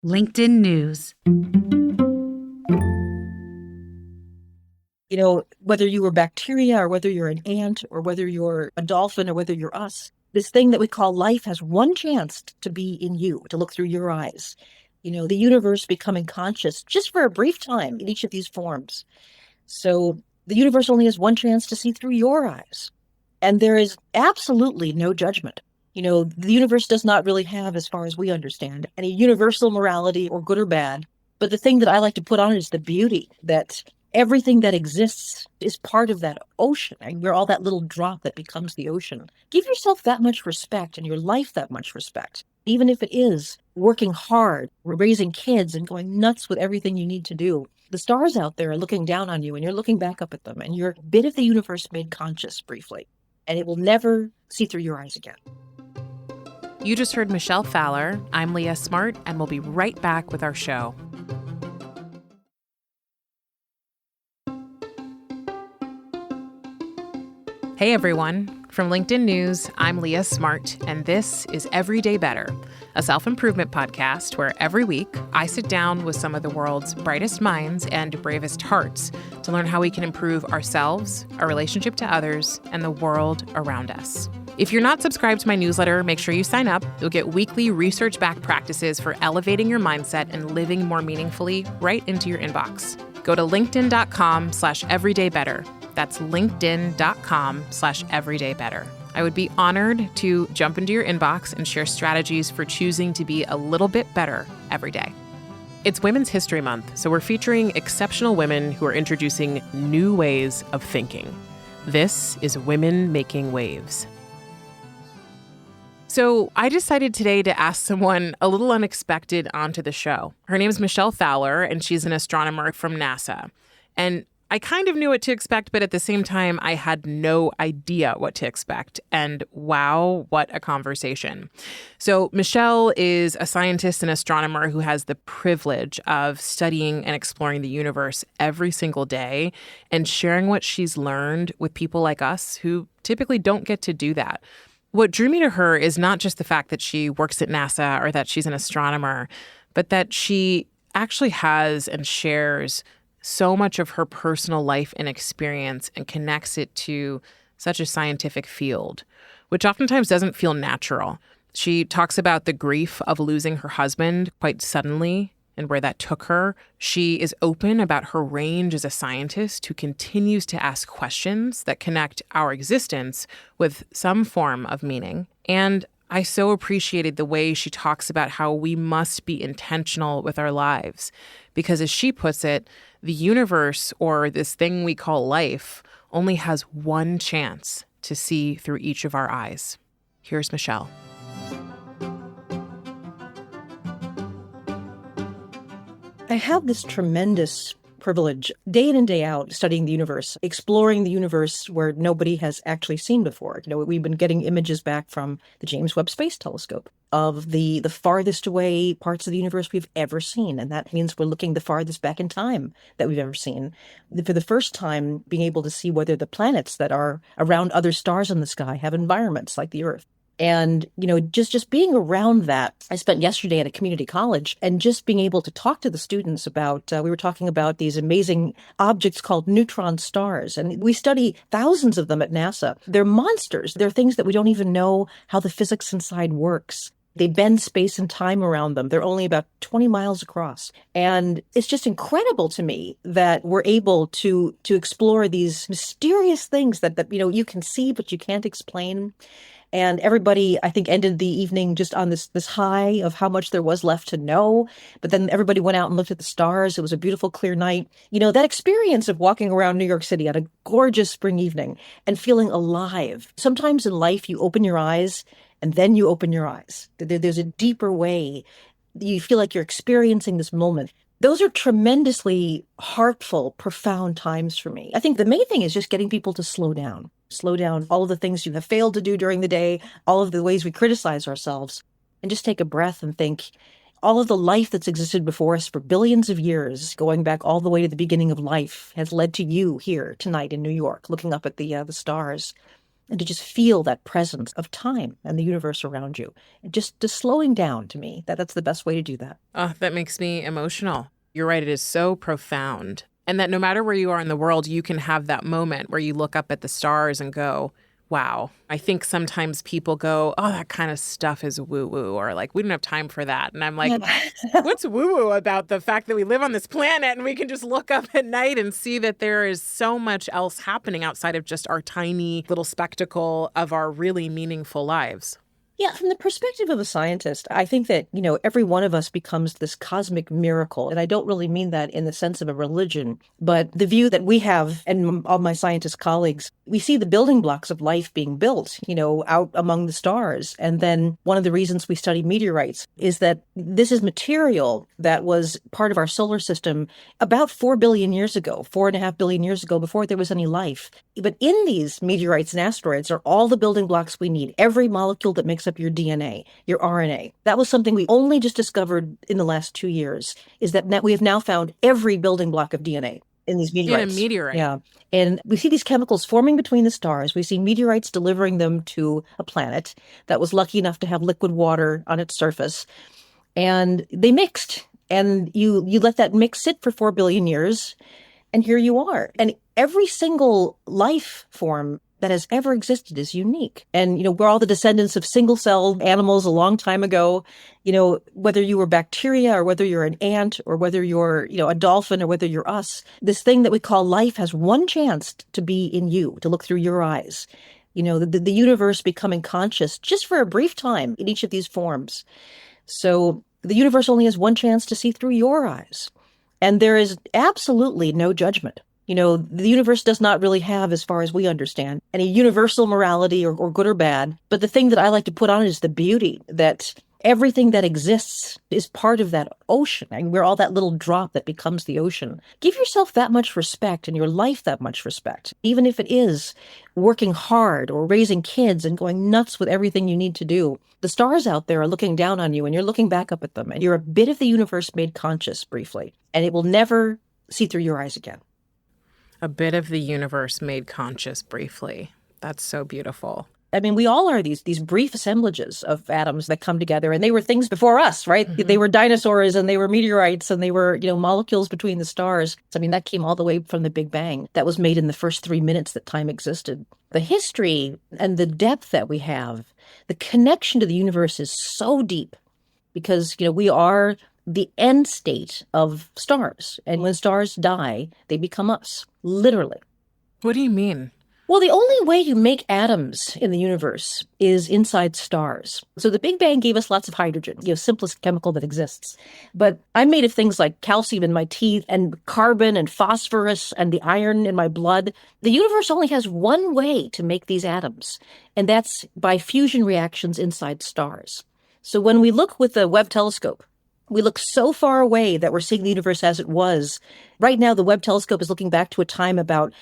LinkedIn News. Whether you were bacteria or whether you're an ant or whether you're a dolphin or whether you're us, this thing that we call life has one chance to be in you, to look through your eyes. The universe becoming conscious just for a brief time in each of these forms. So the universe only has one chance to see through your eyes. And there is absolutely no judgment. The universe does not really have, as far as we understand, any universal morality or good or bad. But the thing that I like to put on it is the beauty that everything that exists is part of that ocean. And we're all that little drop that becomes the ocean. Give yourself that much respect and your life that much respect, even if it is working hard, raising kids and going nuts with everything you need to do. The stars out there are looking down on you and you're looking back up at them and you're a bit of the universe made conscious briefly, and it will never see through your eyes again. You just heard Michelle Thaller. I'm Leah Smart, and we'll be right back with our show. Hey everyone, from LinkedIn News, I'm Leah Smart, and this is Everyday Better, a self-improvement podcast where every week I sit down with some of the world's brightest minds and bravest hearts to learn how we can improve ourselves, our relationship to others, and the world around us. If you're not subscribed to my newsletter, make sure you sign up. You'll get weekly research-backed practices for elevating your mindset and living more meaningfully right into your inbox. Go to linkedin.com/everydaybetter. That's linkedin.com/everydaybetter. I would be honored to jump into your inbox and share strategies for choosing to be a little bit better every day. It's Women's History Month, so we're featuring exceptional women who are introducing new ways of thinking. This is Women Making Waves. So I decided today to ask someone a little unexpected onto the show. Her name is Michelle Thaller, and she's an astronomer from NASA. And I kind of knew what to expect, but at the same time, I had no idea what to expect. And wow, what a conversation. So Michelle is a scientist and astronomer who has the privilege of studying and exploring the universe every single day and sharing what she's learned with people like us who typically don't get to do that. What drew me to her is not just the fact that she works at NASA or that she's an astronomer, but that she actually has and shares so much of her personal life and experience and connects it to such a scientific field, which oftentimes doesn't feel natural. She talks about the grief of losing her husband quite suddenly and where that took her. She is open about her range as a scientist who continues to ask questions that connect our existence with some form of meaning. And I so appreciated the way she talks about how we must be intentional with our lives. Because as she puts it, the universe, or this thing we call life, only has one chance to see through each of our eyes. Here's Michelle. I have this tremendous privilege day in and day out studying the universe, exploring the universe where nobody has actually seen before. We've been getting images back from the James Webb Space Telescope of the farthest away parts of the universe we've ever seen. And that means we're looking the farthest back in time that we've ever seen. For the first time, being able to see whether the planets that are around other stars in the sky have environments like the Earth. And, just being around that, I spent yesterday at a community college and just being able to talk to the students about, we were talking about these amazing objects called neutron stars. And we study thousands of them at NASA. They're monsters. They're things that we don't even know how the physics inside works. They bend space and time around them. They're only about 20 miles across. And it's just incredible to me that we're able to explore these mysterious things that you can see, but you can't explain. And everybody, I think, ended the evening just on this high of how much there was left to know. But then everybody went out and looked at the stars. It was a beautiful, clear night. That experience of walking around New York City on a gorgeous spring evening and feeling alive. Sometimes in life, you open your eyes and then you open your eyes. There's a deeper way. You feel like you're experiencing this moment. Those are tremendously heartful, profound times for me. I think the main thing is just getting people to slow down all of the things you have failed to do during the day, all of the ways we criticize ourselves, and just take a breath and think all of the life that's existed before us for billions of years, going back all the way to the beginning of life, has led to you here tonight in New York, looking up at the stars. and to just feel that presence of time and the universe around you. And just slowing down, to me, that's the best way to do that. Oh, that makes me emotional. You're right. It is so profound. And that no matter where you are in the world, you can have that moment where you look up at the stars and go, wow. I think sometimes people go, oh, that kind of stuff is woo-woo, or like, we don't have time for that. And I'm like, what's woo-woo about the fact that we live on this planet and we can just look up at night and see that there is so much else happening outside of just our tiny little spectacle of our really meaningful lives? Yeah, from the perspective of a scientist, I think that, every one of us becomes this cosmic miracle. And I don't really mean that in the sense of a religion, but the view that we have, and all my scientist colleagues, we see the building blocks of life being built, out among the stars. And then one of the reasons we study meteorites is that this is material that was part of our solar system about 4 billion years ago, 4.5 billion years ago, before there was any life. But in these meteorites and asteroids are all the building blocks we need, every molecule that makes up your DNA, your RNA. That was something we only just discovered in the last 2 years, is that we have now found every building block of DNA in these meteorites. In a meteorite. Yeah. And we see these chemicals forming between the stars. We see meteorites delivering them to a planet that was lucky enough to have liquid water on its surface. And they mixed. And you let that mix sit for 4 billion years, and here you are. And every single life form that has ever existed is unique. And, we're all the descendants of single-celled animals a long time ago. Whether you were bacteria or whether you're an ant or whether you're, a dolphin or whether you're us, this thing that we call life has one chance to be in you, to look through your eyes. The universe becoming conscious just for a brief time in each of these forms. So the universe only has one chance to see through your eyes. And there is absolutely no judgment. The universe does not really have, as far as we understand, any universal morality or good or bad. But the thing that I like to put on it is the beauty that everything that exists is part of that ocean. I mean, we're all that little drop that becomes the ocean. Give yourself that much respect and your life that much respect, even if it is working hard or raising kids and going nuts with everything you need to do. The stars out there are looking down on you and you're looking back up at them, and you're a bit of the universe made conscious briefly, and it will never see through your eyes again. A bit of the universe made conscious briefly. That's so beautiful. I mean, we all are these brief assemblages of atoms that come together, and they were things before us, right? Mm-hmm. They were dinosaurs and they were meteorites and they were, molecules between the stars. I mean, that came all the way from the Big Bang. That was made in the first 3 minutes that time existed. The history and the depth that we have, the connection to the universe is so deep because, we are the end state of stars. And when stars die, they become us, literally. What do you mean? Well, the only way you make atoms in the universe is inside stars. So the Big Bang gave us lots of hydrogen, simplest chemical that exists. But I'm made of things like calcium in my teeth and carbon and phosphorus and the iron in my blood. The universe only has one way to make these atoms, and that's by fusion reactions inside stars. So when we look with the Webb telescope, we look so far away that we're seeing the universe as it was. Right now, the Webb telescope is looking back to a time about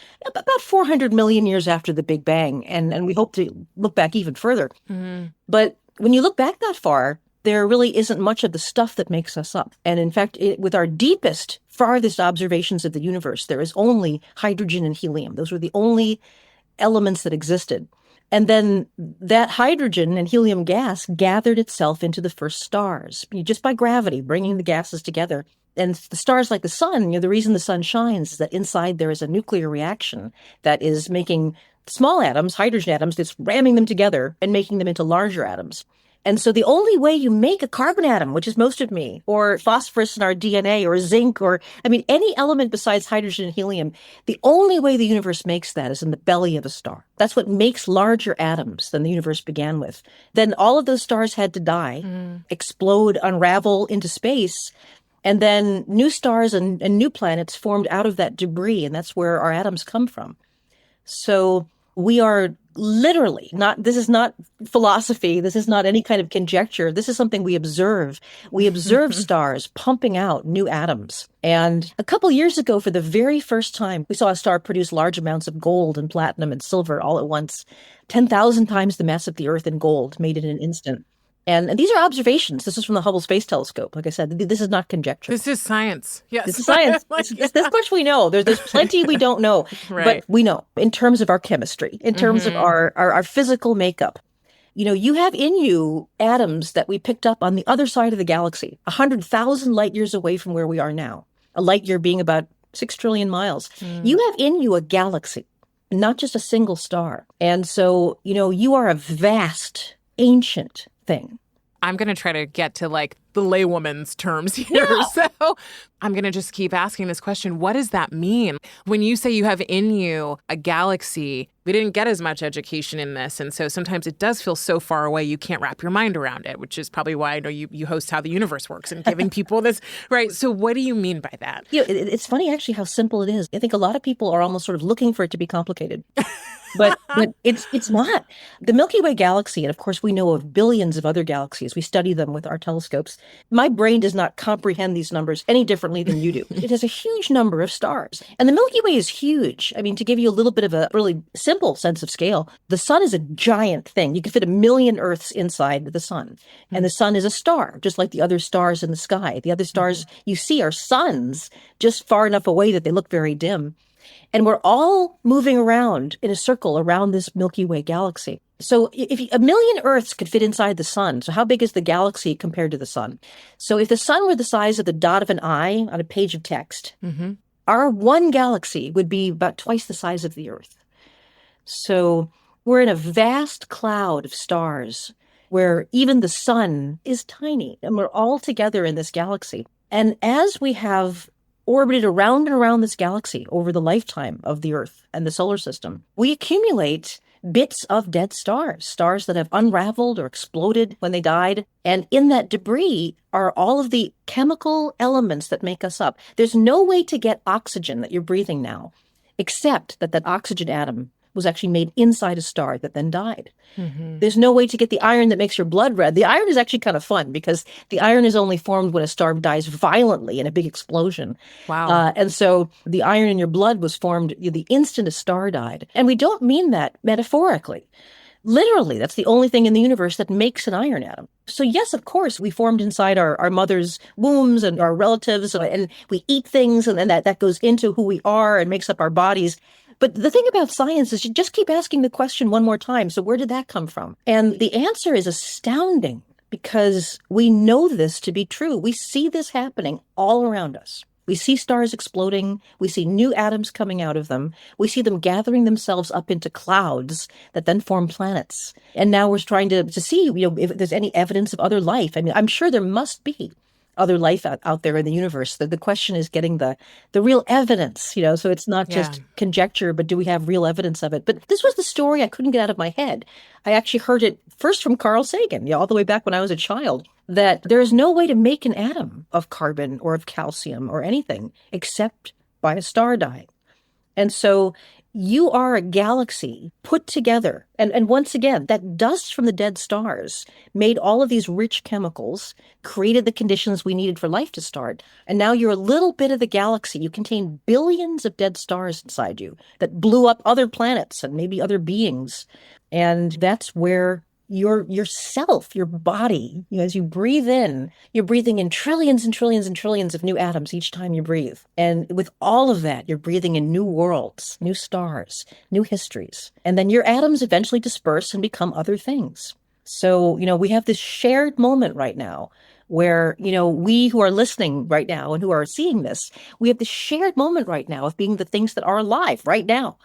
400 million years after the Big Bang, and we hope to look back even further. Mm-hmm. But when you look back that far, there really isn't much of the stuff that makes us up. And in fact, with our deepest, farthest observations of the universe, there is only hydrogen and helium. Those were the only elements that existed. And then that hydrogen and helium gas gathered itself into the first stars, just by gravity, bringing the gases together. And the stars like the sun, the reason the sun shines is that inside there is a nuclear reaction that is making small atoms, hydrogen atoms, that's ramming them together and making them into larger atoms. And so the only way you make a carbon atom, which is most of me, or phosphorus in our DNA, or zinc, or, any element besides hydrogen and helium, the only way the universe makes that is in the belly of a star. That's what makes larger atoms than the universe began with. Then all of those stars had to die, explode, unravel into space, and then new stars and new planets formed out of that debris, and that's where our atoms come from. So we are literally this is not philosophy. This is not any kind of conjecture. This is something we observe. We observe stars pumping out new atoms. And a couple years ago, for the very first time, we saw a star produce large amounts of gold and platinum and silver all at once. 10,000 times the mass of the Earth in gold, made in an instant. And these are observations. This is from the Hubble Space Telescope. Like I said, this is not conjecture. This is science. Yes. This is science. This much we know. There's plenty we don't know. Right. But we know in terms of our chemistry, in terms of our physical makeup. You have in you atoms that we picked up on the other side of the galaxy, 100,000 light years away from where we are now. A light year being about 6 trillion miles. You have in you a galaxy, not just a single star. And so, you are a vast, ancient thing. I'm going to try to get to like the laywoman's terms here. Yeah. So I'm going to just keep asking this question. What does that mean? When you say you have in you a galaxy, we didn't get as much education in this. And so sometimes it does feel so far away, you can't wrap your mind around it, which is probably why I know you host How the Universe Works and giving people this, right? So what do you mean by that? It's funny actually how simple it is. I think a lot of people are almost sort of looking for it to be complicated. But it's not. The Milky Way galaxy, and of course we know of billions of other galaxies. We study them with our telescopes. My brain does not comprehend these numbers any differently than you do. It has a huge number of stars. And the Milky Way is huge. I mean, to give you a little bit of a really simple sense of scale, the sun is a giant thing. You can fit 1 million Earths inside the sun. And the sun is a star, just like the other stars in the sky. The other stars you see are suns, just far enough away that they look very dim. And we're all moving around in a circle around this Milky Way galaxy. So if 1 million Earths could fit inside the sun, so how big is the galaxy compared to the sun? So if the sun were the size of the dot of an I on a page of text, our one galaxy would be about twice the size of the Earth. So we're in a vast cloud of stars where even the sun is tiny, and we're all together in this galaxy. And as we have orbited around and around this galaxy over the lifetime of the Earth and the solar system, we accumulate bits of dead stars, stars that have unraveled or exploded when they died. And in that debris are all of the chemical elements that make us up. There's no way to get oxygen that you're breathing now, except that oxygen atom was actually made inside a star that then died. There's no way to get the iron that makes your blood red. The iron is actually kind of fun because the iron is only formed when a star dies violently in a big explosion. Wow. And so the iron in your blood was formed the instant a star died. And we don't mean that metaphorically. Literally, that's the only thing in the universe that makes an iron atom. So yes, of course, we formed inside our mother's wombs and our relatives, and we eat things, and then that goes into who we are and makes up our bodies. But the thing about science is you just keep asking the question one more time. So where did that come from? And the answer is astounding because we know this to be true. We see this happening all around us. We see stars exploding. We see new atoms coming out of them. We see them gathering themselves up into clouds that then form planets. And now we're trying to see, if there's any evidence of other life. I mean, I'm sure there must be other life out there in the universe. The question is getting the real evidence, so it's not just conjecture, but do we have real evidence of it? But this was the story I couldn't get out of my head. I actually heard it first from Carl Sagan, all the way back when I was a child, that there is no way to make an atom of carbon or of calcium or anything except by a star dying. And so you are a galaxy put together. And once again, that dust from the dead stars made all of these rich chemicals, created the conditions we needed for life to start. And now you're a little bit of the galaxy. You contain billions of dead stars inside you that blew up other planets and maybe other beings. And that's where yourself, your body, as you breathe in, you're breathing in trillions and trillions and trillions of new atoms each time you breathe. And with all of that, you're breathing in new worlds, new stars, new histories. And then your atoms eventually disperse and become other things. So, we have this shared moment right now where, we who are listening right now and who are seeing this, we have this shared moment right now of being the things that are alive right now.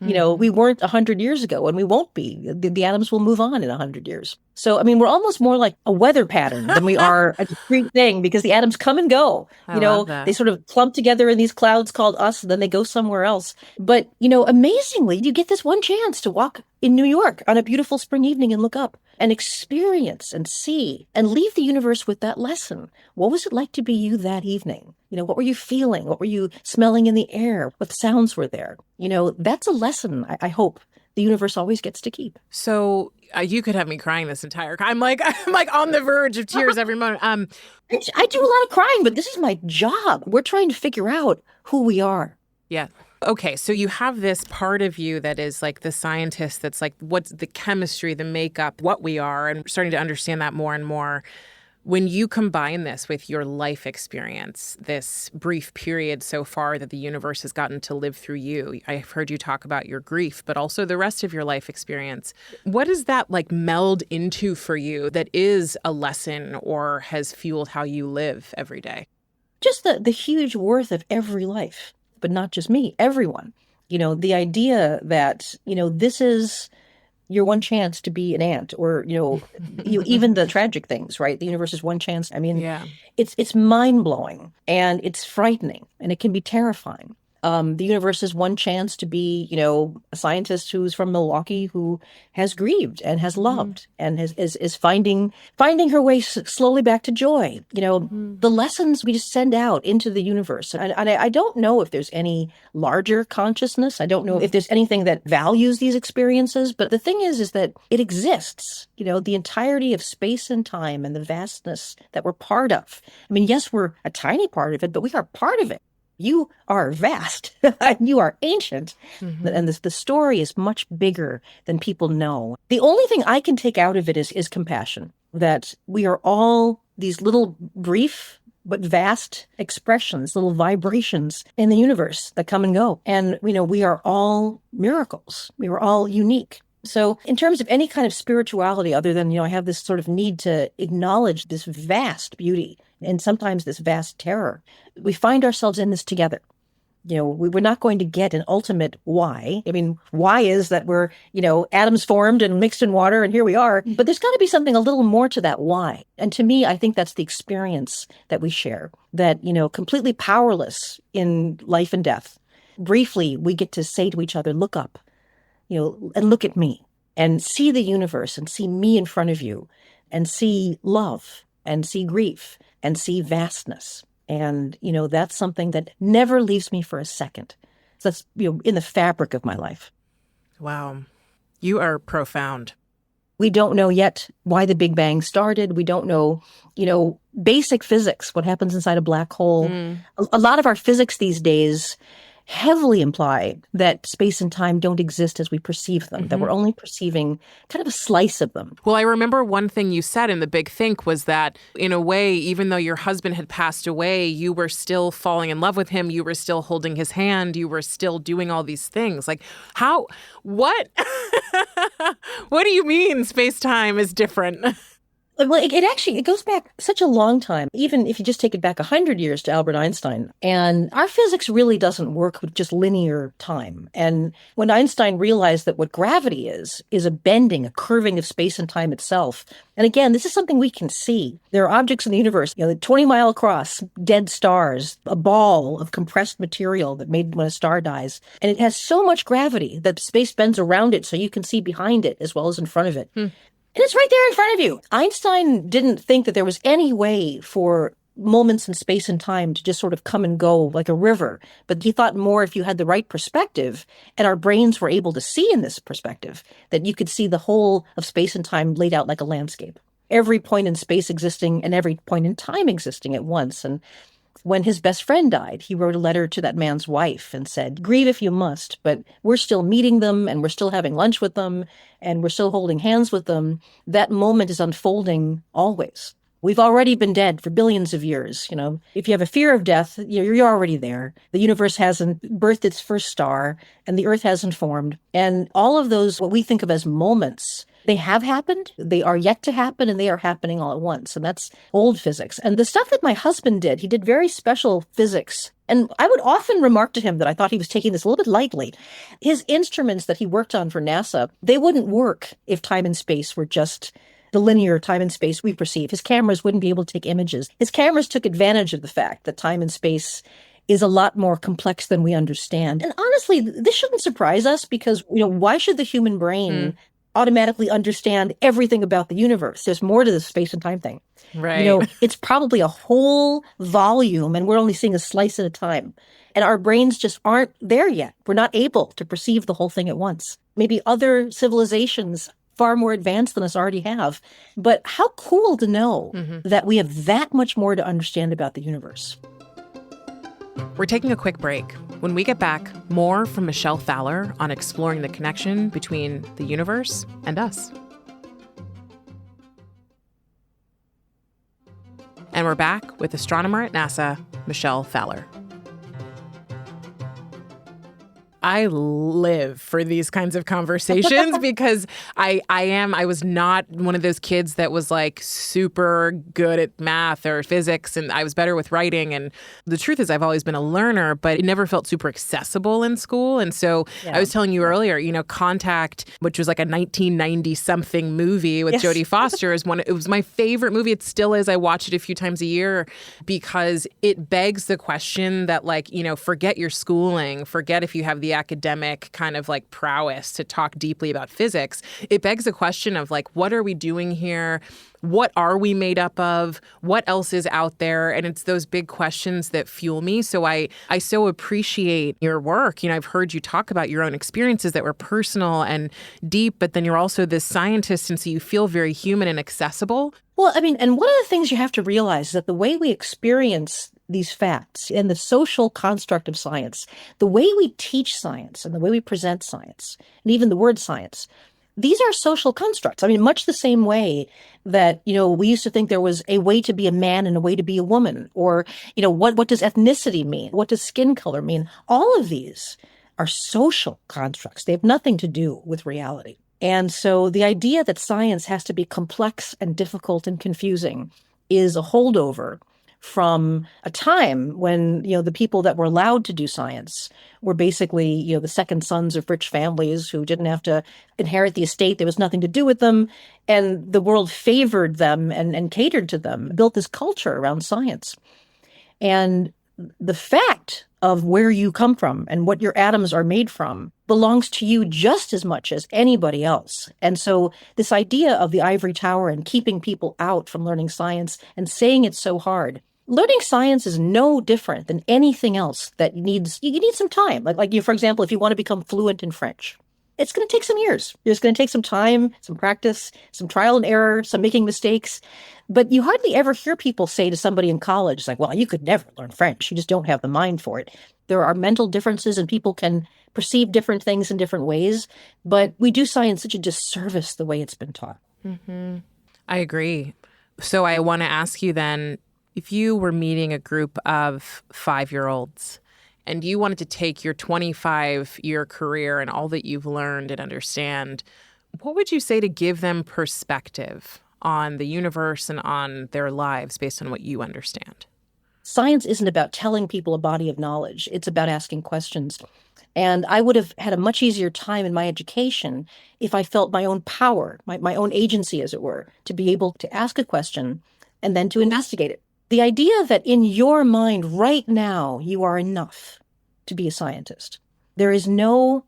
We weren't 100 years ago, and we won't be. The atoms will move on in 100 years. So, I mean, we're almost more like a weather pattern than we are a discrete thing because the atoms come and go. I love that. They sort of clump together in these clouds called us, and then they go somewhere else. But, amazingly, you get this one chance to walk in New York on a beautiful spring evening and look up and experience and see and leave the universe with that lesson. What was it like to be you that evening? What were you feeling? What were you smelling in the air? What sounds were there? That's a lesson I hope the universe always gets to keep. So you could have me crying this entire time. I'm like on the verge of tears every moment. I do a lot of crying, but this is my job. We're trying to figure out who we are. Yeah. Okay, so you have this part of you that is like the scientist that's like, what's the chemistry, the makeup, what we are, and starting to understand that more and more. When you combine this with your life experience, this brief period so far that the universe has gotten to live through you, I've heard you talk about your grief, but also the rest of your life experience. What does that like meld into for you that is a lesson or has fueled how you live every day? Just the huge worth of every life, but not just me, everyone. The idea that, this is your one chance to be an ant, or, even the tragic things, right? The universe is one chance. I mean, Yeah. it's mind blowing and it's frightening and it can be terrifying. The universe is one chance to be, a scientist who's from Milwaukee who has grieved and has loved and is finding her way slowly back to joy. The lessons we just send out into the universe. And I don't know if there's any larger consciousness. I don't know if there's anything that values these experiences. But the thing is that it exists. The entirety of space and time and the vastness that we're part of. I mean, yes, we're a tiny part of it, but we are part of it. You are vast. You are ancient. And the story is much bigger than people know. The only thing I can take out of it is compassion, that we are all these little brief but vast expressions, little vibrations in the universe that come and go. And, we are all miracles. We are all unique. So in terms of any kind of spirituality, other than, I have this sort of need to acknowledge this vast beauty and sometimes this vast terror, we find ourselves in this together. We're not going to get an ultimate why. I mean, why is that we're, atoms formed and mixed in water and here we are. But there's got to be something a little more to that why. And to me, I think that's the experience that we share, that, completely powerless in life and death. Briefly, we get to say to each other, look up, and look at me and see the universe and see me in front of you and see love and see grief and see vastness. And, that's something that never leaves me for a second. So that's, in the fabric of my life. Wow. You are profound. We don't know yet why the Big Bang started. We don't know, basic physics, what happens inside a black hole. A lot of our physics these days heavily imply that space and time don't exist as we perceive them, that we're only perceiving kind of a slice of them. Well, I remember one thing you said in The Big Think was that, in a way, even though your husband had passed away, you were still falling in love with him. You were still holding his hand. You were still doing all these things. Like, what? What do you mean space-time is different? Well, it goes back such a long time, even if you just take it back 100 years to Albert Einstein. And our physics really doesn't work with just linear time. And when Einstein realized that what gravity is a bending, a curving of space and time itself. And again, this is something we can see. There are objects in the universe, 20-mile across, dead stars, a ball of compressed material that made when a star dies. And it has so much gravity that space bends around it so you can see behind it as well as in front of it. And it's right there in front of you. Einstein didn't think that there was any way for moments in space and time to just sort of come and go like a river. But he thought more if you had the right perspective, and our brains were able to see in this perspective, that you could see the whole of space and time laid out like a landscape. Every point in space existing and every point in time existing at once. And when his best friend died, he wrote a letter to that man's wife and said, grieve if you must, but we're still meeting them and we're still having lunch with them and we're still holding hands with them. That moment is unfolding always. We've already been dead for billions of years. If you have a fear of death, you're already there. The universe hasn't birthed its first star and the earth hasn't formed. And all of those, what we think of as moments, they have happened, they are yet to happen, and they are happening all at once. And that's old physics. And the stuff that my husband did, he did very special physics. And I would often remark to him that I thought he was taking this a little bit lightly. His instruments that he worked on for NASA, they wouldn't work if time and space were just the linear time and space we perceive. His cameras wouldn't be able to take images. His cameras took advantage of the fact that time and space is a lot more complex than we understand. And honestly, this shouldn't surprise us because, why should the human brain automatically understand everything about the universe? There's more to the space and time thing. Right. It's probably a whole volume and we're only seeing a slice at a time. And our brains just aren't there yet. We're not able to perceive the whole thing at once. Maybe other civilizations far more advanced than us already have. But how cool to know that we have that much more to understand about the universe. We're taking a quick break. When we get back, more from Michelle Thaller on exploring the connection between the universe and us. And we're back with astronomer at NASA, Michelle Thaller. I live for these kinds of conversations because I was not one of those kids that was like super good at math or physics, and I was better with writing. And the truth is I've always been a learner, but it never felt super accessible in school. And so I was telling you earlier, Contact, which was like a 1990 something movie with Jodie Foster, it was my favorite movie. It still is. I watch it a few times a year because it begs the question that forget your schooling, forget if you have the academic kind of like prowess to talk deeply about physics. It begs the question of what are we doing here? What are we made up of? What else is out there? And it's those big questions that fuel me. So I so appreciate your work. I've heard you talk about your own experiences that were personal and deep, but then you're also this scientist, and so you feel very human and accessible. Well, and one of the things you have to realize is that the way we experience these facts and the social construct of science, the way we teach science and the way we present science, and even the word science, these are social constructs. Much the same way that, we used to think there was a way to be a man and a way to be a woman, or, what does ethnicity mean? What does skin color mean? All of these are social constructs. They have nothing to do with reality. And so the idea that science has to be complex and difficult and confusing is a holdover from a time when, the people that were allowed to do science were basically, the second sons of rich families who didn't have to inherit the estate. There was nothing to do with them. And the world favored them and catered to them, built this culture around science. And the fact of where you come from and what your atoms are made from belongs to you just as much as anybody else. And so this idea of the ivory tower and keeping people out from learning science and saying it's so hard, learning science is no different than anything else that you need some time. For example, if you want to become fluent in French, it's going to take some years. It's going to take some time, some practice, some trial and error, some making mistakes. But you hardly ever hear people say to somebody in college, well, you could never learn French. You just don't have the mind for it. There are mental differences and people can perceive different things in different ways. But we do science such a disservice the way it's been taught. Mm-hmm. I agree. So I want to ask you then, if you were meeting a group of 5-year-olds and you wanted to take your 25-year career and all that you've learned and understand, what would you say to give them perspective on the universe and on their lives based on what you understand? Science isn't about telling people a body of knowledge. It's about asking questions. And I would have had a much easier time in my education if I felt my own power, my own agency, as it were, to be able to ask a question and then to investigate it. The idea that in your mind right now, you are enough to be a scientist. There is no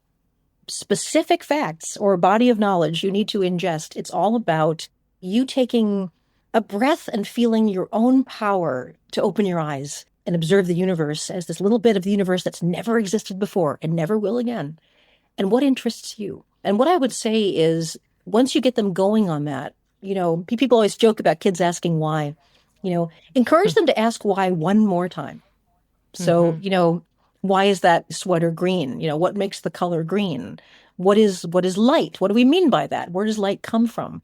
specific facts or body of knowledge you need to ingest. It's all about you taking a breath and feeling your own power to open your eyes and observe the universe as this little bit of the universe that's never existed before and never will again. And what interests you? And what I would say is, once you get them going on that, people always joke about kids asking why. Encourage them to ask why one more time. So, why is that sweater green? What makes the color green? What is light? What do we mean by that? Where does light come from?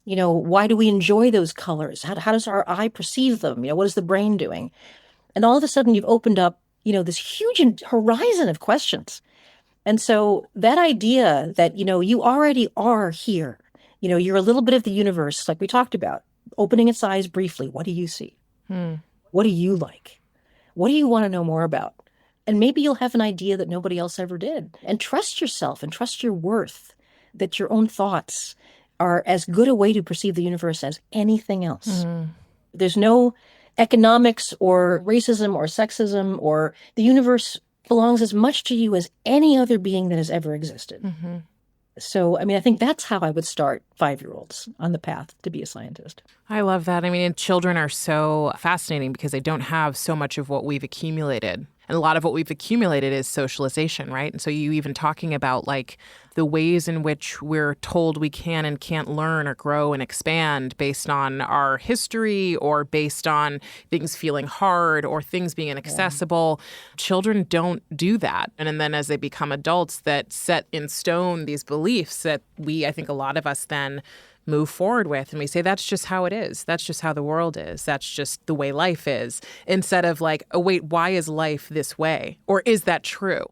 Why do we enjoy those colors? How does our eye perceive them? What is the brain doing? And all of a sudden you've opened up, this huge horizon of questions. And so that idea that, you already are here, you're a little bit of the universe, like we talked about, opening its eyes briefly. What do you see? What do you like? What do you want to know more about? And maybe you'll have an idea that nobody else ever did. And trust yourself and trust your worth, that your own thoughts are as good a way to perceive the universe as anything else. There's no economics or racism or sexism, or the universe belongs as much to you as any other being that has ever existed. So, I think that's how I would start 5-year-olds on the path to be a scientist. I love that. And children are so fascinating because they don't have so much of what we've accumulated And a lot of what we've accumulated is socialization, right? And so you even talking about like the ways in which we're told we can and can't learn or grow and expand based on our history or based on things feeling hard or things being inaccessible. Yeah. Children don't do that. And then as they become adults that set in stone these beliefs that I think a lot of us then move forward with. And we say, that's just how it is. That's just how the world is. That's just the way life is. Instead of like, oh, wait, why is life this way? Or is that true?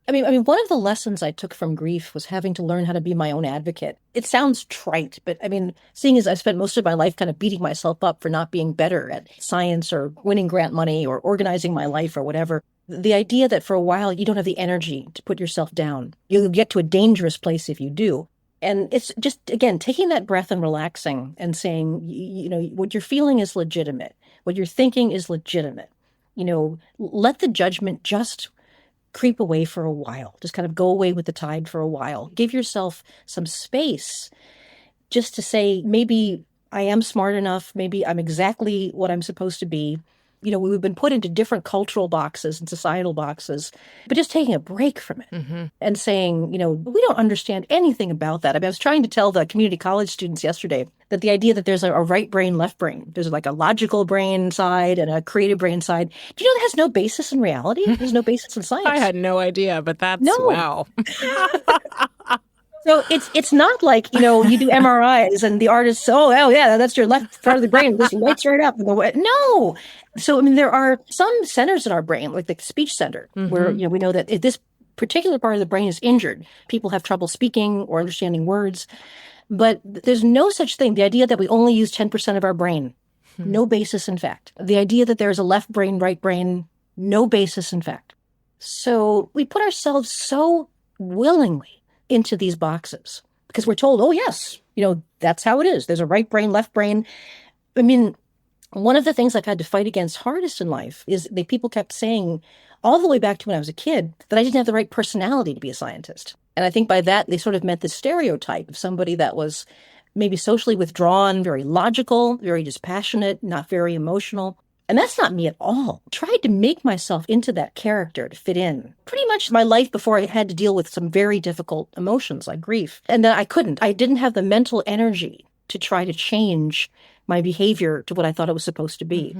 I mean, one of the lessons I took from grief was having to learn how to be my own advocate. It sounds trite, but I mean, seeing as I spent most of my life kind of beating myself up for not being better at science or winning grant money or organizing my life or whatever, the idea that for a while you don't have the energy to put yourself down. You'll get to a dangerous place if you do. And it's just, again, taking that breath and relaxing and saying, what you're feeling is legitimate. What you're thinking is legitimate. Let the judgment just creep away for a while. Just kind of go away with the tide for a while. Give yourself some space just to say, maybe I am smart enough. Maybe I'm exactly what I'm supposed to be. We've been put into different cultural boxes and societal boxes, but just taking a break from it and saying, we don't understand anything about that. I mean, I was trying to tell the community college students yesterday that the idea that there's a right brain, left brain, there's like a logical brain side and a creative brain side. Do you know that has no basis in reality? There's no basis in science. I had no idea, but wow. So it's not like, you do MRIs and the artist, oh yeah, that's your left part of the brain. This lights right up. No. So, I mean, there are some centers in our brain, like the speech center, where, we know that if this particular part of the brain is injured, people have trouble speaking or understanding words. But there's no such thing. The idea that we only use 10% of our brain, no basis in fact. The idea that there's a left brain, right brain, no basis in fact. So we put ourselves so willingly into these boxes because we're told, oh, yes, that's how it is. There's a right brain, left brain. I mean, one of the things I've had to fight against hardest in life is that people kept saying all the way back to when I was a kid that I didn't have the right personality to be a scientist. And I think by that, they sort of meant this stereotype of somebody that was maybe socially withdrawn, very logical, very dispassionate, not very emotional. And that's not me at all. I tried to make myself into that character to fit in. Pretty much my life before I had to deal with some very difficult emotions like grief. And then I couldn't. I didn't have the mental energy to try to change my behavior to what I thought it was supposed to be.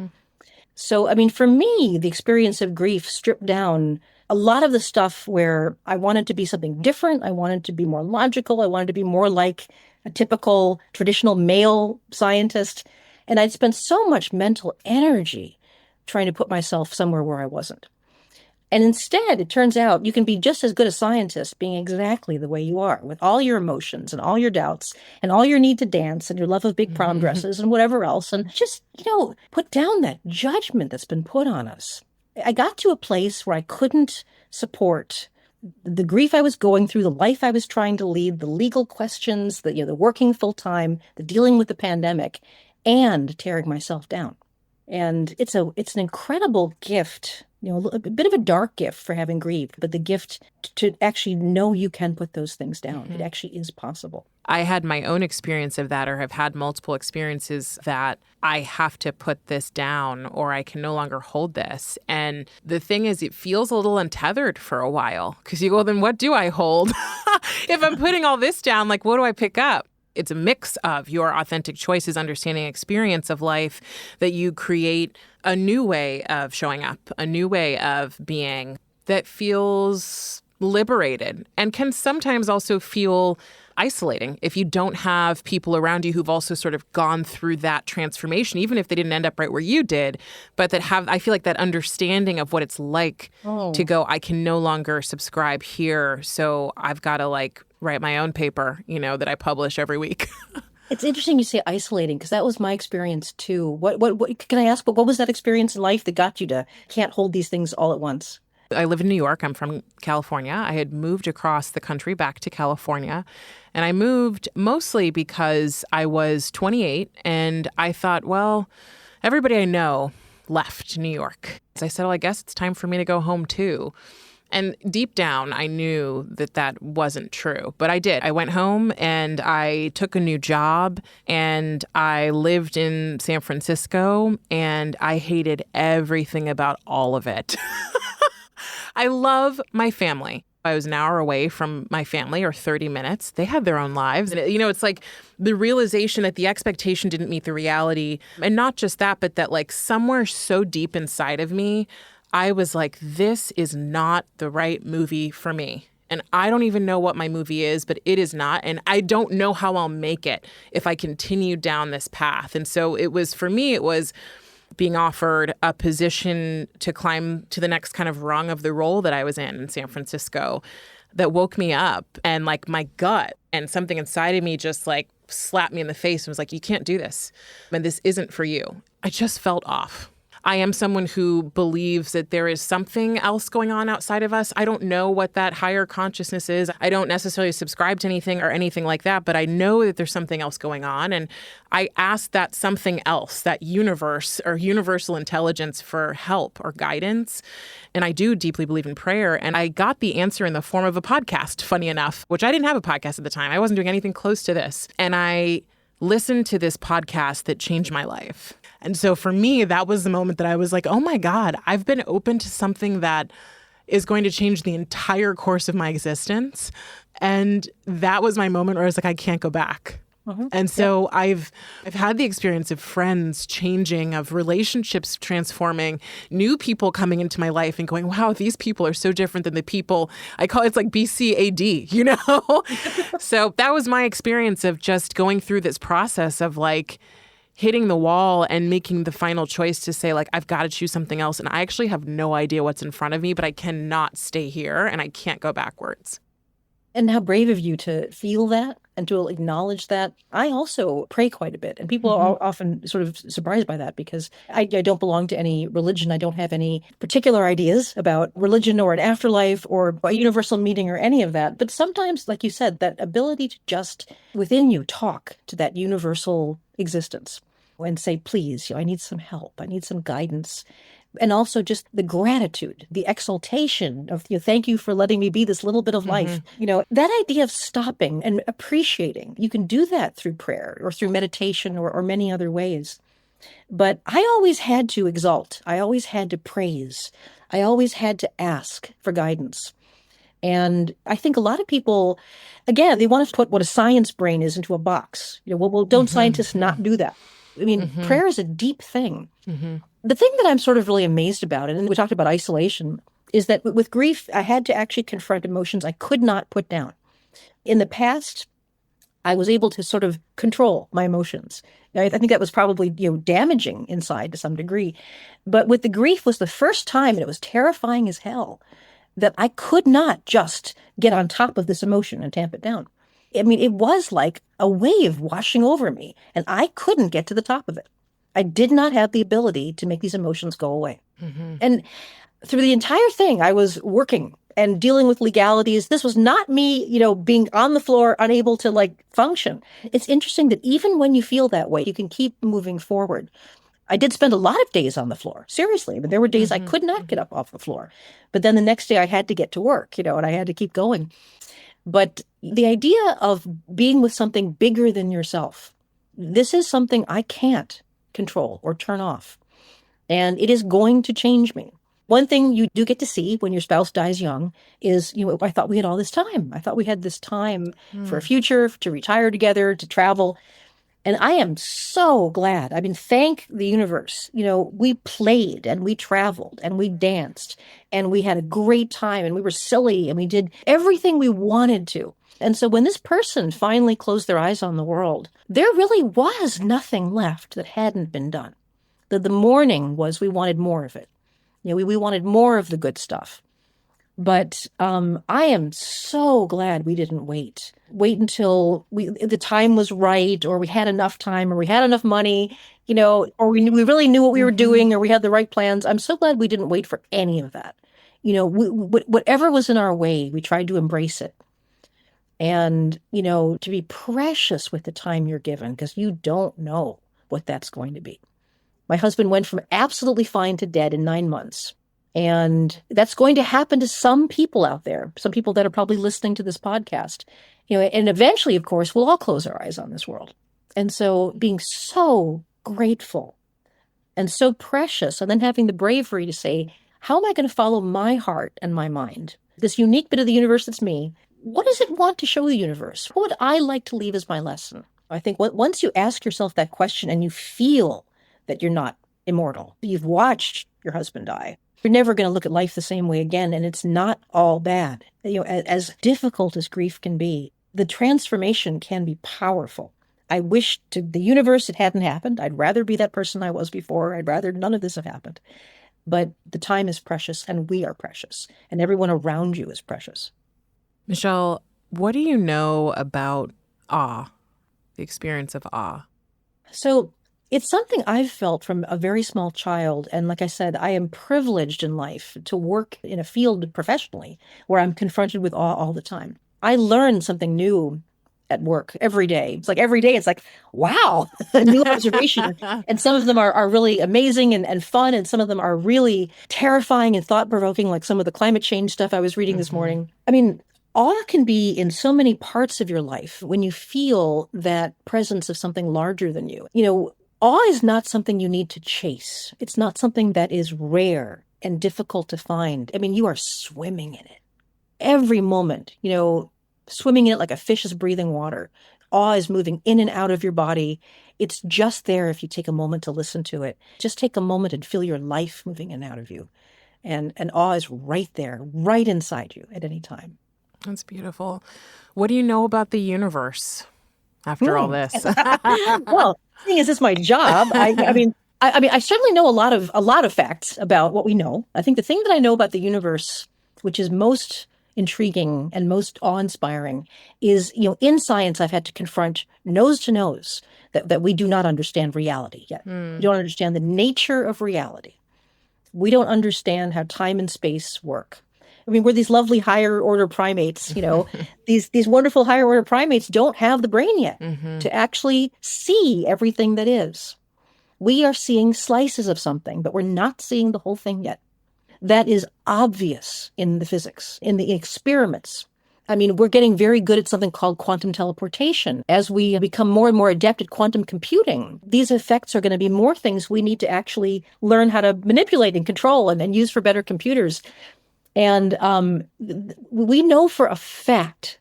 So, I mean, for me, the experience of grief stripped down a lot of the stuff where I wanted to be something different. I wanted to be more logical. I wanted to be more like a typical traditional male scientist. And I'd spent so much mental energy trying to put myself somewhere where I wasn't. And instead, it turns out you can be just as good a scientist being exactly the way you are, with all your emotions and all your doubts and all your need to dance and your love of big prom dresses and whatever else. And just, put down that judgment that's been put on us. I got to a place where I couldn't support the grief I was going through, the life I was trying to lead, the legal questions, the working full time, the dealing with the pandemic, and tearing myself down. And it's an incredible gift, a bit of a dark gift for having grieved, but the gift to actually know you can put those things down. It actually is possible. I had my own experience of that, or have had multiple experiences that I have to put this down or I can no longer hold this. And the thing is, it feels a little untethered for a while because you go, then what do I hold? If I'm putting all this down, like, what do I pick up? It's a mix of your authentic choices, understanding, experience of life that you create a new way of showing up, a new way of being that feels liberated and can sometimes also feel isolating if you don't have people around you who've also sort of gone through that transformation, even if they didn't end up right where you did, but that have, I feel like, that understanding of what it's like to go, I can no longer subscribe here, so I've got to write my own paper, that I publish every week. It's interesting you say isolating because that was my experience too. What can I ask? What was that experience in life that got you to can't hold these things all at once? I live in New York. I'm from California. I had moved across the country back to California. And I moved mostly because I was 28 and I thought, well, everybody I know left New York. So I said, well, I guess it's time for me to go home too. And deep down, I knew that that wasn't true. But I did. I went home and I took a new job and I lived in San Francisco and I hated everything about all of it. I love my family. I was an hour away from my family, or 30 minutes. They had their own lives. And, it's like the realization that the expectation didn't meet the reality. And not just that, but that like somewhere so deep inside of me, I was like, this is not the right movie for me. And I don't even know what my movie is, but it is not. And I don't know how I'll make it if I continue down this path. And so for me, it was being offered a position to climb to the next kind of rung of the role that I was in San Francisco that woke me up, and like my gut and something inside of me just like slapped me in the face and was like, you can't do this. And this isn't for you. I just felt off. I am someone who believes that there is something else going on outside of us. I don't know what that higher consciousness is. I don't necessarily subscribe to anything or anything like that, but I know that there's something else going on. And I asked that something else, that universe or universal intelligence, for help or guidance. And I do deeply believe in prayer. And I got the answer in the form of a podcast, funny enough, which I didn't have a podcast at the time. I wasn't doing anything close to this. And I listened to this podcast that changed my life. And so for me, that was the moment that I was like, oh my God, I've been open to something that is going to change the entire course of my existence. And that was my moment where I was like, I can't go back. And so I've had the experience of friends changing, of relationships transforming, new people coming into my life and going, wow, these people are so different than the people I call it's like BCAD, So that was my experience of just going through this process of like hitting the wall and making the final choice to say, like, I've got to choose something else. And I actually have no idea what's in front of me, but I cannot stay here and I can't go backwards. And how brave of you to feel that and to acknowledge that. I also pray quite a bit. And people are often sort of surprised by that because I don't belong to any religion. I don't have any particular ideas about religion or an afterlife or a universal meaning or any of that. But sometimes, like you said, that ability to just within you talk to that universal existence and say, please, I need some help. I need some guidance. And also just the gratitude, the exaltation of, thank you for letting me be this little bit of life. That idea of stopping and appreciating, you can do that through prayer or through meditation or many other ways. But I always had to exalt. I always had to praise. I always had to ask for guidance. And I think a lot of people, again, they want to put what a science brain is into a box. Well, don't scientists not do that? I mean, prayer is a deep thing. The thing that I'm sort of really amazed about, and we talked about isolation, is that with grief, I had to actually confront emotions I could not put down. In the past, I was able to sort of control my emotions. I think that was probably, damaging inside to some degree. But with the grief was the first time, and it was terrifying as hell, that I could not just get on top of this emotion and tamp it down. I mean, it was like a wave washing over me, and I couldn't get to the top of it. I did not have the ability to make these emotions go away. And through the entire thing, I was working and dealing with legalities. This was not me, being on the floor, unable to function. It's interesting that even when you feel that way, you can keep moving forward. I did spend a lot of days on the floor, seriously. But there were days I could not get up off the floor. But then the next day I had to get to work, and I had to keep going. But the idea of being with something bigger than yourself, this is something I can't control or turn off. And it is going to change me. One thing you do get to see when your spouse dies young is, I thought we had all this time. I thought we had this time for a future, to retire together, to travel. And I am so glad. I mean, thank the universe. We played and we traveled and we danced and we had a great time and we were silly and we did everything we wanted to. And so when this person finally closed their eyes on the world, there really was nothing left that hadn't been done. The mourning was we wanted more of it. We wanted more of the good stuff. But I am so glad we didn't wait until the time was right, or we had enough time, or we had enough money, or we really knew what we were doing, or we had the right plans. I'm so glad we didn't wait for any of that. Whatever was in our way, we tried to embrace it. And, to be precious with the time you're given, because you don't know what that's going to be. My husband went from absolutely fine to dead in 9 months. And that's going to happen to some people out there, some people that are probably listening to this podcast. And eventually, of course, we'll all close our eyes on this world. And so being so grateful and so precious, and then having the bravery to say, How am I going to follow my heart and my mind? This unique bit of the universe that's me. What does it want to show the universe? What would I like to leave as my lesson? I think once you ask yourself that question and you feel that you're not immortal, you've watched your husband die, you're never going to look at life the same way again. And it's not all bad. As difficult as grief can be, the transformation can be powerful. I wish to the universe it hadn't happened. I'd rather be that person I was before. I'd rather none of this have happened. But the time is precious, and we are precious, and everyone around you is precious. Michelle, what do you know about awe, the experience of awe? So it's something I've felt from a very small child. And like I said, I am privileged in life to work in a field professionally where I'm confronted with awe all the time. I learn something new at work every day. It's like every day, it's like, wow, a new observation. And some of them are really amazing and fun. And some of them are really terrifying and thought-provoking, like some of the climate change stuff I was reading this morning. I mean, awe can be in so many parts of your life when you feel that presence of something larger than you. Awe is not something you need to chase. It's not something that is rare and difficult to find. I mean, you are swimming in it. Every moment, swimming in it like a fish is breathing water. Awe is moving in and out of your body. It's just there if you take a moment to listen to it. Just take a moment and feel your life moving in and out of you. And awe is right there, right inside you at any time. That's beautiful. What do you know about the universe after all this? Well, the thing is, it's my job. I mean, I certainly know a lot of facts about what we know. I think the thing that I know about the universe, which is most intriguing and most awe-inspiring, is, in science, I've had to confront nose to nose that we do not understand reality yet. We don't understand the nature of reality. We don't understand how time and space work. I mean, we're these lovely higher order primates, these wonderful higher order primates don't have the brain yet to actually see everything that is. We are seeing slices of something, but we're not seeing the whole thing yet. That is obvious in the physics, in the experiments. I mean, we're getting very good at something called quantum teleportation. As we become more and more adept at quantum computing, these effects are going to be more things we need to actually learn how to manipulate and control and use for better computers. And we know for a fact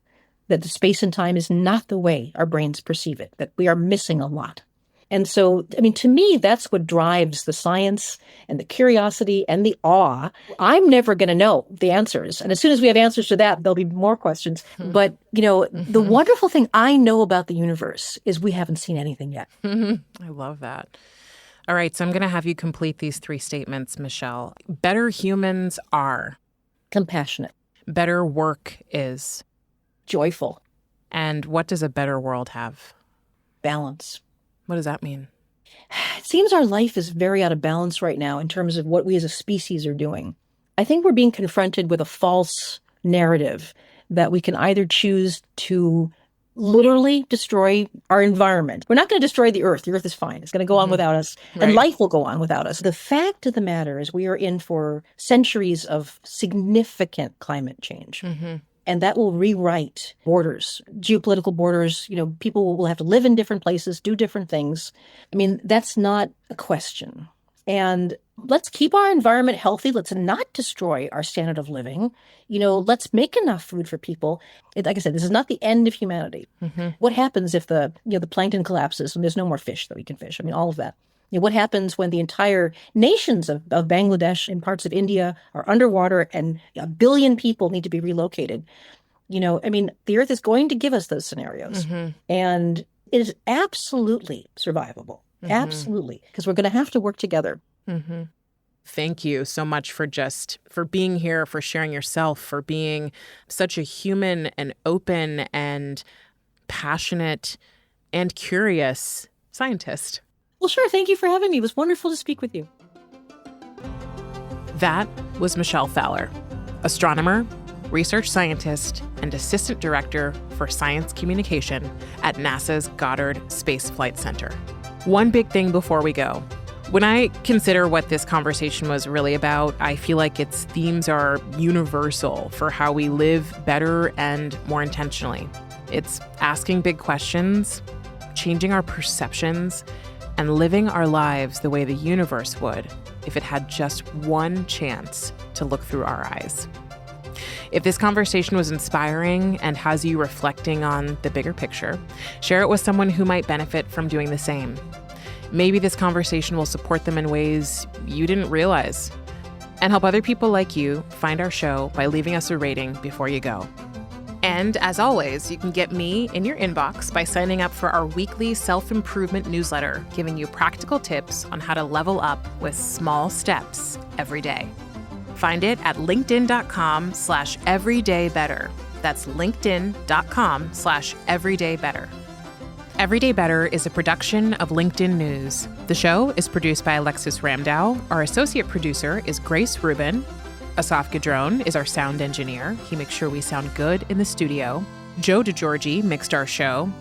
that the space and time is not the way our brains perceive it, that we are missing a lot. And so, I mean, to me, that's what drives the science and the curiosity and the awe. I'm never going to know the answers. And as soon as we have answers to that, there'll be more questions. But, the wonderful thing I know about the universe is we haven't seen anything yet. I love that. All right. So I'm going to have you complete these 3 statements, Michelle. Better humans are compassionate. Better work is joyful. And what does a better world have? Balance. What does that mean? It seems our life is very out of balance right now in terms of what we as a species are doing. I think we're being confronted with a false narrative that we can either choose to literally destroy our environment. We're not going to destroy the earth. The earth is fine. It's going to go on without us. Right. And life will go on without us. The fact of the matter is we are in for centuries of significant climate change. And that will rewrite borders, geopolitical borders. People will have to live in different places, do different things. I mean, that's not a question. And let's keep our environment healthy. Let's not destroy our standard of living. Let's make enough food for people. Like I said, this is not the end of humanity. What happens if the plankton collapses and there's no more fish that we can fish? I mean, all of that. What happens when the entire nations of Bangladesh and parts of India are underwater and 1 billion people need to be relocated? I mean, the earth is going to give us those scenarios. And it is absolutely survivable. Absolutely. Because we're going to have to work together. Thank you so much for being here, for sharing yourself, for being such a human and open and passionate and curious scientist. Well, sure. Thank you for having me. It was wonderful to speak with you. That was Michelle Thaller, astronomer, research scientist, and assistant director for science communication at NASA's Goddard Space Flight Center. One big thing before we go. When I consider what this conversation was really about, I feel like its themes are universal for how we live better and more intentionally. It's asking big questions, changing our perceptions, and living our lives the way the universe would if it had just one chance to look through our eyes. If this conversation was inspiring and has you reflecting on the bigger picture, share it with someone who might benefit from doing the same. Maybe this conversation will support them in ways you didn't realize, and help other people like you find our show by leaving us a rating before you go. And as always, you can get me in your inbox by signing up for our weekly self-improvement newsletter, giving you practical tips on how to level up with small steps every day. Find it at linkedin.com/everydaybetter. That's linkedin.com/everydaybetter. Everyday Better is a production of LinkedIn News. The show is produced by Alexis Ramdow. Our associate producer is Grace Rubin. Asaf Gadron is our sound engineer. He makes sure we sound good in the studio. Joe DeGiorgi mixed our show.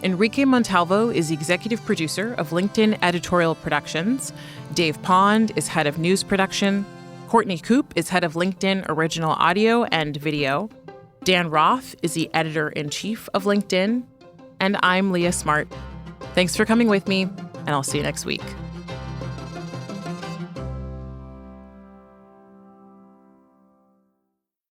Enrique Montalvo is the executive producer of LinkedIn Editorial Productions. Dave Pond is head of news production. Courtney Koop is head of LinkedIn Original Audio and Video. Dan Roth is the editor-in-chief of LinkedIn. And I'm Leah Smart. Thanks for coming with me, and I'll see you next week.